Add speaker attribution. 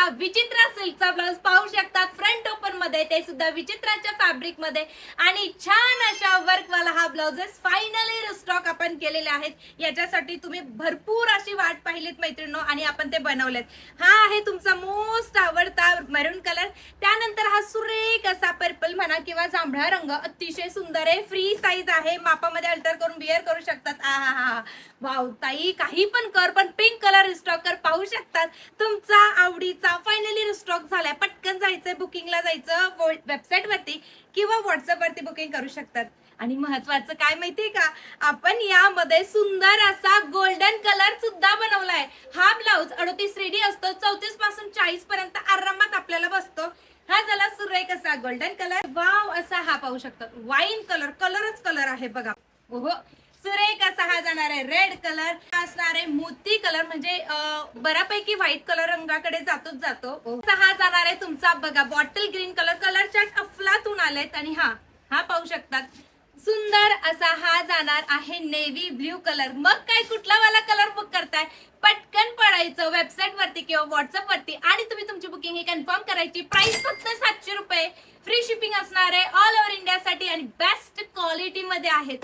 Speaker 1: असा विचित्र सिल्कचा ब्लाउज पाहू शकतात, फ्रंट ओपन मध्ये, ते सुद्धा विचित्राच्या फॅब्रिक मध्ये आणि छान अशा वर्क वाला हा ब्लाउजेस फायनली रिस्टॉक आपण केलेले आहेत। याच्यासाठी तुम्ही भरपूर अशी वाट पाहिलीत मैत्रिणींनो आणि आपण ते बनवलेत। हा आहे तुमचा मोस्ट आवडता मरून कलर, त्यानंतर हा सुरेख असा पर्पल म्हणा किंवा जांभळा रंग अतिशय सुंदर आहे, फ्री साईज आहे, मापामध्ये अल्टर करून वेअर करू शकतात। आहा वाव ताई, काही पण कर, पण पिंक कलर रिस्टॉकर पाहू शकतात तुमचा आवडीचा फायनली रिस्टॉक झालाय। पटकन जायचंय, बुकिंगला जायचं, वेबसाईट वरती किंवा व्हॉट्सअप वरती बुकिंग करू शकतात। आणि महत्वाचं काय माहितीये का, आपण यामध्ये सुंदर असा गोल्डन कलर सुद्धा बनवलाय। हा ब्लाउज 38 रेडी असतो, 34 पासून 40 पर्यंत आरामात आपल्याला बसतो। हा झाला सुरेख असा गोल्डन कलर, वाव असा हा पाहू शकतात वाईन कलर, कलरच कलर आहे बघा। ओहो, सुरेख असा हा जाणार आहे रेड कलर, असणार आहे मोती कलर, म्हणजे बऱ्यापैकी व्हाईट कलर रंगाकडे जातोच जातो। हा जाणार आहे तुमचा बघा बॉटल ग्रीन कलर, कलरच्या अफलातून आलेत। आणि हा पाहू शकतात सुंदर असा हा जाणार आहे नेव्ही ब्ल्यू कलर। मग काय, कुठला वाला कलर बुक करताय, पटकन पडायचं वेबसाईट वरती किंवा व्हॉट्सअप वरती आणि तुम्ही तुमची बुकिंग ही कन्फर्म करायची। प्राइस फक्त 700 रुपये, फ्री शिपिंग असणार आहे ऑल ओव्हर इंडिया साठी आणि बेस्ट क्वालिटी मध्ये आहेत।